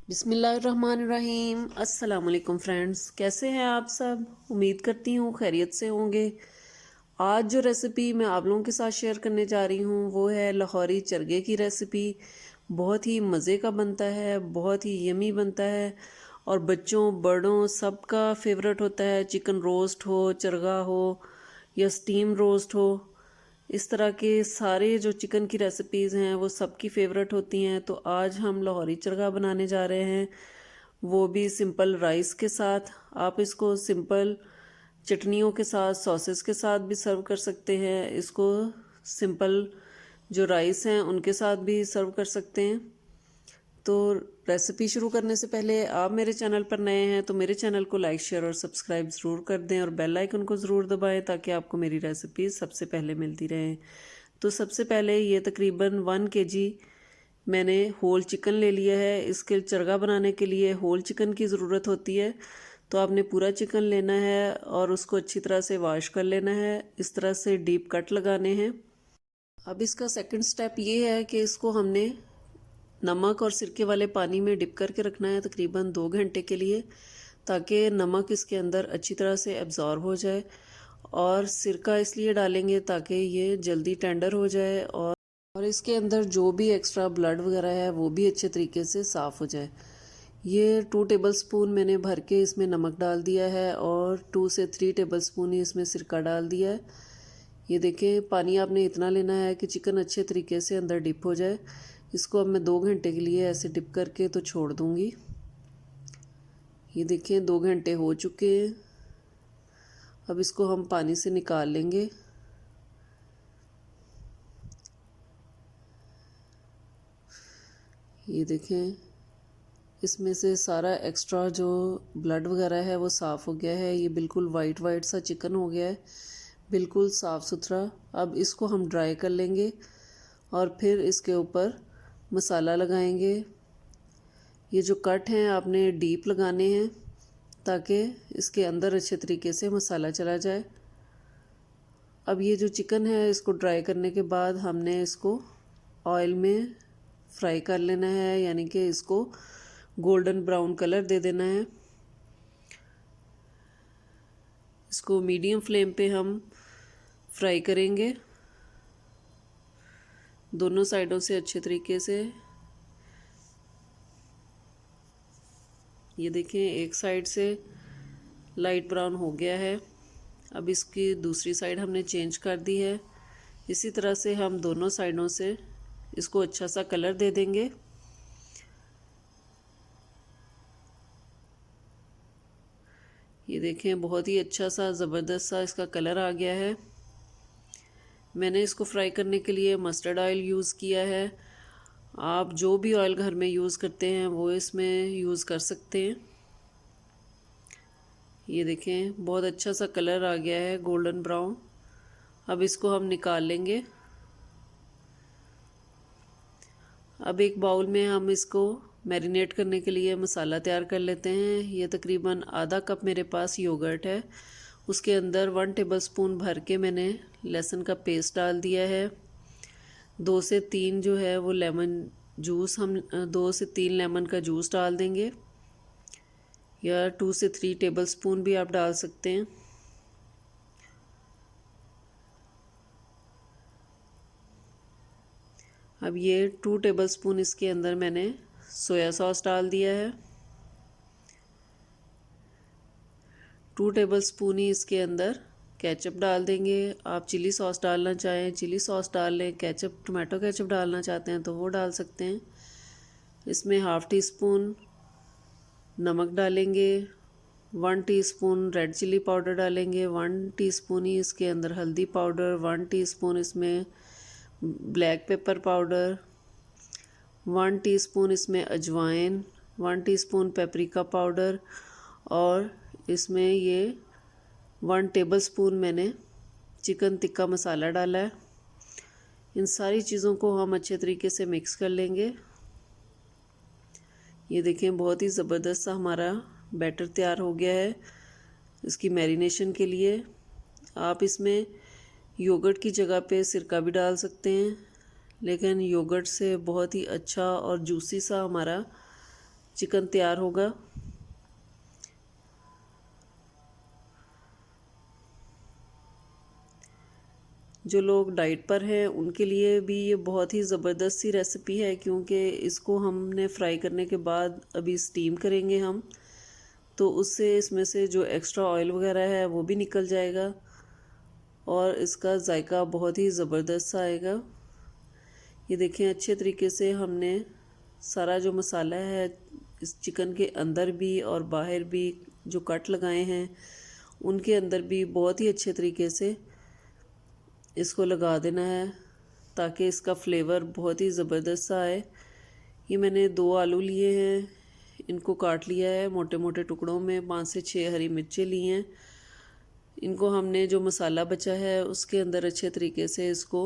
बिस्मिल्लाहिर्रहमानिर्रहीम। अस्सलाम वालेकुम फ्रेंड्स, कैसे हैं आप सब। उम्मीद करती हूँ खैरियत से होंगे। आज जो रेसिपी मैं आप लोगों के साथ शेयर करने जा रही हूँ वो है लाहौरी चरगे की रेसिपी। बहुत ही मज़े का बनता है, बहुत ही यमी बनता है और बच्चों बड़ों सबका फेवरेट होता है। चिकन रोस्ट हो, चरगा हो या स्टीम रोस्ट हो, इस तरह के सारे जो चिकन की रेसिपीज़ हैं वो सबकी फेवरेट होती हैं। तो आज हम लाहौरी चरगा बनाने जा रहे हैं, वो भी सिंपल राइस के साथ। आप इसको सिंपल चटनियों के साथ, सॉसेस के साथ भी सर्व कर सकते हैं। इसको सिंपल जो राइस हैं उनके साथ भी सर्व कर सकते हैं। तो रेसिपी शुरू करने से पहले आप मेरे चैनल पर नए हैं तो मेरे चैनल को लाइक, शेयर और सब्सक्राइब ज़रूर कर दें और बेल आइकन को ज़रूर दबाएं ताकि आपको मेरी रेसिपी सबसे पहले मिलती रहें। तो सबसे पहले ये तकरीबन 1 kg मैंने होल चिकन ले लिया है। इसके चरगा बनाने के लिए होल चिकन की ज़रूरत होती है। तो आपने पूरा चिकन लेना है और उसको अच्छी तरह से वॉश कर लेना है। इस तरह से डीप कट लगाने हैं। अब इसका सेकंड स्टेप ये है कि इसको हमने नमक और सिरके वाले पानी में डिप करके रखना है तकरीबन 2 घंटे के लिए, ताकि नमक इसके अंदर अच्छी तरह से एब्ज़ॉर्ब हो जाए। और सिरका इसलिए डालेंगे ताकि ये जल्दी टेंडर हो जाए और इसके अंदर जो भी एक्स्ट्रा ब्लड वगैरह है वो भी अच्छे तरीके से साफ़ हो जाए। ये 2 टेबलस्पून मैंने भर के इसमें नमक डाल दिया है और 2 से 3 टेबलस्पून ही इसमें सिरका डाल दिया है। ये देखें, पानी आपने इतना लेना है कि चिकन अच्छे तरीके से अंदर डिप हो जाए। इसको अब मैं 2 घंटे के लिए ऐसे डिप करके तो छोड़ दूँगी। ये देखें 2 घंटे हो चुके हैं। अब इसको हम पानी से निकाल लेंगे। ये देखें, इसमें से सारा एक्स्ट्रा जो ब्लड वगैरह है वो साफ़ हो गया है। ये बिल्कुल वाइट वाइट सा चिकन हो गया है, बिल्कुल साफ़ सुथरा। अब इसको हम ड्राई कर लेंगे और फिर इसके ऊपर मसाला लगाएंगे। ये जो कट हैं आपने डीप लगाने हैं ताकि इसके अंदर अच्छे तरीके से मसाला चला जाए। अब ये जो चिकन है इसको ड्राई करने के बाद हमने इसको ऑयल में फ्राई कर लेना है, यानी कि इसको गोल्डन ब्राउन कलर दे देना है। इसको मीडियम फ्लेम पे हम फ्राई करेंगे दोनों साइडों से अच्छे तरीके से। ये देखें, एक साइड से लाइट ब्राउन हो गया है। अब इसकी दूसरी साइड हमने चेंज कर दी है। इसी तरह से हम दोनों साइडों से इसको अच्छा सा कलर दे देंगे। ये देखें, बहुत ही अच्छा सा ज़बरदस्त सा इसका कलर आ गया है। मैंने इसको फ्राई करने के लिए मस्टर्ड ऑयल यूज़ किया है। आप जो भी ऑयल घर में यूज़ करते हैं वो इसमें यूज़ कर सकते हैं। ये देखें, बहुत अच्छा सा कलर आ गया है, गोल्डन ब्राउन। अब इसको हम निकाल लेंगे। अब एक बाउल में हम इसको मैरिनेट करने के लिए मसाला तैयार कर लेते हैं। ये तकरीबन आधा कप मेरे पास योगर्ट है, उसके अंदर 1 टेबलस्पून भर के मैंने लहसुन का पेस्ट डाल दिया है। 2 से 3 जो है वो लेमन जूस, हम 2 से 3 लेमन का जूस डाल देंगे, या 2 से 3 टेबलस्पून भी आप डाल सकते हैं। अब ये 2 टेबलस्पून इसके अंदर मैंने सोया सॉस डाल दिया है। 2 टेबलस्पून ही इसके अंदर केचप डाल देंगे। आप चिली सॉस डालना चाहें चिली सॉस डाल लें, केचप टोमेटो केचप डालना चाहते हैं तो वो डाल सकते हैं। इसमें हाफ़ टी स्पून नमक डालेंगे, 1 टीस्पून रेड चिली पाउडर डालेंगे, 1 टीस्पून ही इसके अंदर हल्दी पाउडर, 1 टीस्पून इसमें ब्लैक पेपर पाउडर, 1 टीस्पून इसमें अजवाइन, 1 टीस्पून पेपरिका पाउडर और इसमें ये 1 टेबलस्पून मैंने चिकन टिक्का मसाला डाला है। इन सारी चीज़ों को हम अच्छे तरीके से मिक्स कर लेंगे। ये देखें, बहुत ही ज़बरदस्त सा हमारा बैटर तैयार हो गया है इसकी मैरिनेशन के लिए। आप इसमें योगर्ट की जगह पे सिरका भी डाल सकते हैं, लेकिन योगर्ट से बहुत ही अच्छा और जूसी सा हमारा चिकन तैयार होगा। जो लोग डाइट पर हैं उनके लिए भी ये बहुत ही ज़बरदस्त सी रेसिपी है, क्योंकि इसको हमने फ्राई करने के बाद अभी स्टीम करेंगे हम, तो उससे इसमें से जो एक्स्ट्रा ऑयल वगैरह है वो भी निकल जाएगा और इसका जायका बहुत ही ज़बरदस्त आएगा। ये देखें, अच्छे तरीके से हमने सारा जो मसाला है इस चिकन के अंदर भी और बाहर भी जो कट लगाए हैं उनके अंदर भी बहुत ही अच्छे तरीके से इसको लगा देना है, ताकि इसका फ्लेवर बहुत ही ज़बरदस्त आए। ये मैंने 2 आलू लिए हैं, इनको काट लिया है मोटे मोटे टुकड़ों में। 5 से 6 हरी मिर्चें ली हैं। इनको हमने जो मसाला बचा है उसके अंदर अच्छे तरीके से इसको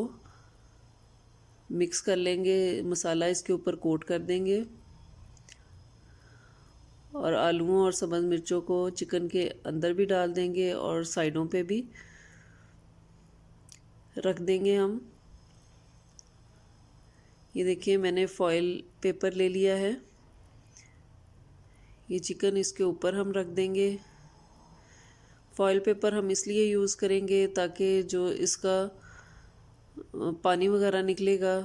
मिक्स कर लेंगे, मसाला इसके ऊपर कोट कर देंगे और आलूओं और सब्ज़ मिर्चों को चिकन के अंदर भी डाल देंगे और साइडों पे भी रख देंगे हम। ये देखिए, मैंने फॉइल पेपर ले लिया है। ये चिकन इसके ऊपर हम रख देंगे। फॉइल पेपर हम इसलिए यूज़ करेंगे ताकि जो इसका पानी वगैरह निकलेगा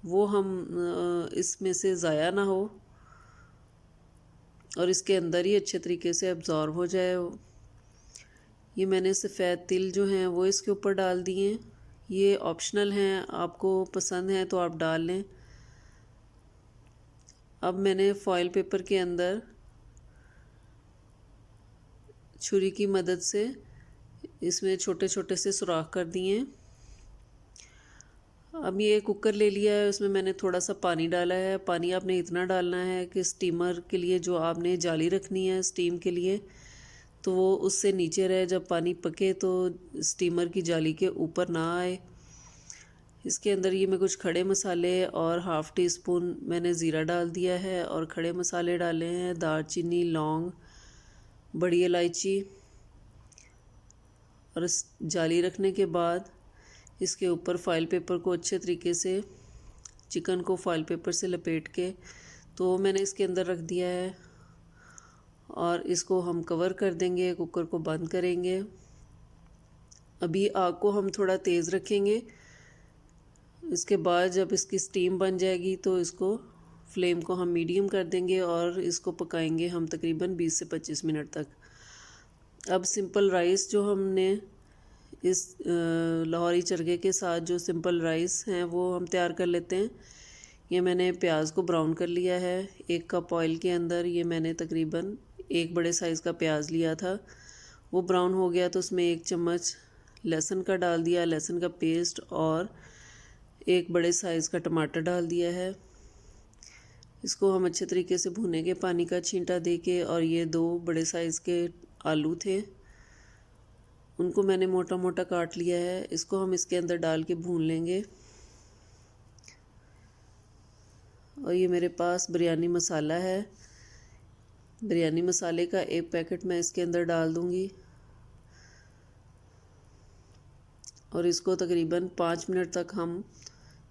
वो हम इसमें से ज़ाया ना हो और इसके अंदर ही अच्छे तरीके से अब्ज़ॉर्ब हो जाए। ये मैंने सफ़ेद तिल जो हैं वो इसके ऊपर डाल दिए। ये ऑप्शनल हैं, आपको पसंद है तो आप डाल लें। अब मैंने फॉइल पेपर के अंदर छुरी की मदद से इसमें छोटे छोटे से सुराख कर दिए। अब ये कुकर ले लिया है, उसमें मैंने थोड़ा सा पानी डाला है। पानी आपने इतना डालना है कि स्टीमर के लिए जो आपने जाली रखनी है स्टीम के लिए, तो वो उससे नीचे रहे। जब पानी पके तो स्टीमर की जाली के ऊपर ना आए। इसके अंदर ये मैं कुछ खड़े मसाले और हाफ़ टी स्पून मैंने ज़ीरा डाल दिया है और खड़े मसाले डाले हैं, दालचीनी, लौंग, बड़ी इलायची। और इस जाली रखने के बाद इसके ऊपर फॉइल पेपर को अच्छे तरीके से, चिकन को फॉइल पेपर से लपेट के, तो मैंने इसके अंदर रख दिया है और इसको हम कवर कर देंगे, कुकर को बंद करेंगे। अभी आग को हम थोड़ा तेज़ रखेंगे। इसके बाद जब इसकी स्टीम बन जाएगी तो इसको फ्लेम को हम मीडियम कर देंगे और इसको पकाएंगे हम तकरीबन 20 से 25 मिनट तक। अब सिंपल राइस जो हमने इस लाहौरी चरगे के साथ जो सिंपल राइस हैं वो हम तैयार कर लेते हैं। ये मैंने प्याज को ब्राउन कर लिया है। 1 कप ऑयल के अंदर ये मैंने तकरीबन 1 बड़े साइज़ का प्याज लिया था। वो ब्राउन हो गया तो उसमें 1 चम्मच लहसुन का डाल दिया, लहसुन का पेस्ट, और 1 बड़े साइज़ का टमाटर डाल दिया है। इसको हम अच्छे तरीके से भुनेंगे पानी का छींटा दे के। और ये 2 बड़े साइज़ के आलू थे, उनको मैंने मोटा मोटा काट लिया है। इसको हम इसके अंदर डाल के भून लेंगे। और ये मेरे पास बिरयानी मसाला है, बिरयानी मसाले का 1 पैकेट मैं इसके अंदर डाल दूँगी और इसको तकरीबन 5 मिनट तक हम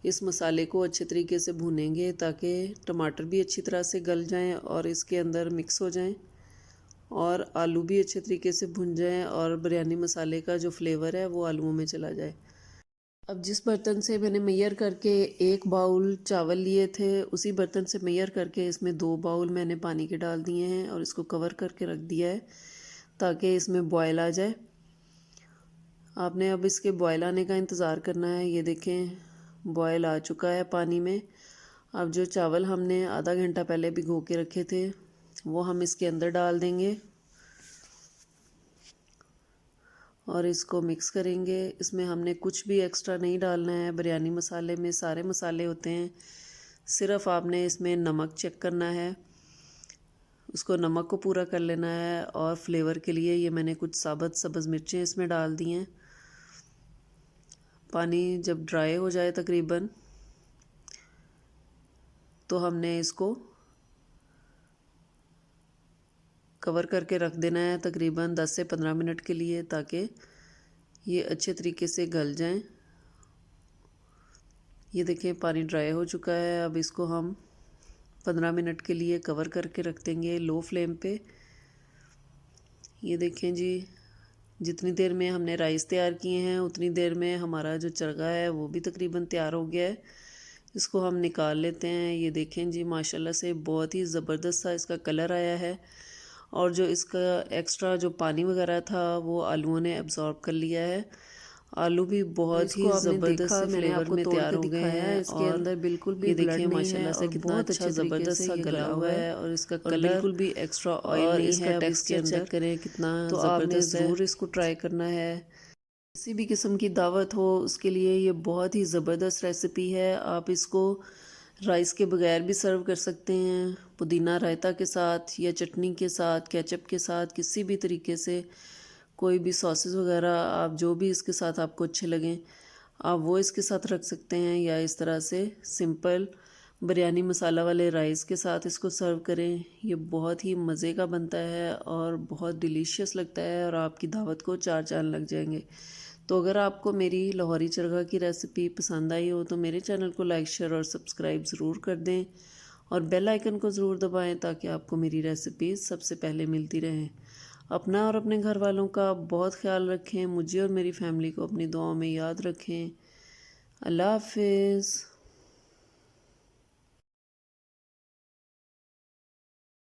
इस मसाले को अच्छे तरीके से भूनेंगे, ताकि टमाटर भी अच्छी तरह से गल जाएं और इसके अंदर मिक्स हो जाएं और आलू भी अच्छे तरीके से भुन जाएं और बिरयानी मसाले का जो फ्लेवर है वो आलूओं में चला जाए। अब जिस बर्तन से मैंने मेजर करके 1 बाउल चावल लिए थे, उसी बर्तन से मेजर करके इसमें 2 बाउल मैंने पानी के डाल दिए हैं और इसको कवर करके रख दिया है ताकि इसमें बॉयल आ जाए। आपने अब इसके बॉयल आने का इंतज़ार करना है। ये देखें, बॉयल आ चुका है पानी में। अब जो चावल हमने आधा घंटा पहले भिगो के रखे थे वो हम इसके अंदर डाल देंगे और इसको मिक्स करेंगे। इसमें हमने कुछ भी एक्स्ट्रा नहीं डालना है। बिरयानी मसाले में सारे मसाले होते हैं, सिर्फ़ आपने इसमें नमक चेक करना है, उसको नमक को पूरा कर लेना है। और फ्लेवर के लिए ये मैंने कुछ साबुत सब्ज़ मिर्चें इसमें डाल दी हैं। पानी जब ड्राई हो जाए तकरीबन, तो हमने इसको कवर करके रख देना है तकरीबन 10 से 15 मिनट के लिए, ताकि ये अच्छे तरीके से गल जाएं। ये देखिए, पानी ड्राई हो चुका है। अब इसको हम 15 मिनट के लिए कवर करके रख देंगे लो फ्लेम पे। ये देखें जी, जितनी देर में हमने राइस तैयार किए हैं उतनी देर में हमारा जो चरगा है वो भी तकरीबन तैयार हो गया है। इसको हम निकाल लेते हैं। ये देखें जी, माशाल्लाह से बहुत ही ज़बरदस्त सा इसका कलर आया है और जो इसका एक्स्ट्रा जो पानी वगैरह था वो आलूओं ने एब्जॉर्ब कर लिया है। आलू भी बहुत ही ज़बरदस्त से फ्लेवर में तैयार हो गए हैं इसके और अंदर बिल्कुल भी ये ब्लड देखिए नहीं है माशाल्लाह से और कितना बहुत अच्छा अच्छे तरीके ज़बरदस्त से सा ये गला हुआ है और इसका कलर बिल्कुल भी एक्स्ट्रा ऑयल और नहीं इसका है अब इसके टेक्सचर चेक अंदर। करें कितना तो आपने ज़बरदस्त है। ज़रूर इसको ट्राई करना है। किसी भी किस्म की दावत हो उसके लिए ये बहुत ही ज़बरदस्त रेसिपी है। आप इसको राइस के बगैर भी सर्व कर सकते हैं, पुदीना रायता के साथ या चटनी के साथ, केचप के साथ, किसी भी तरीके से। कोई भी सॉसेस वगैरह आप जो भी इसके साथ आपको अच्छे लगें आप वो इसके साथ रख सकते हैं, या इस तरह से सिंपल बिरयानी मसाला वाले राइस के साथ इसको सर्व करें। ये बहुत ही मज़े का बनता है और बहुत डिलीशियस लगता है और आपकी दावत को चार चांद लग जाएंगे। तो अगर आपको मेरी लाहौरी चरगा की रेसिपी पसंद आई हो तो मेरे चैनल को लाइक शेयर और सब्सक्राइब ज़रूर कर दें और बेल आइकन को ज़रूर दबाएं ताकि आपको मेरी रेसिपीज़ सबसे पहले मिलती रहें। अपना और अपने घर वालों का बहुत ख्याल रखें। मुझे और मेरी फैमिली को अपनी दुआओं में याद रखें। अल्लाह हाफिज़।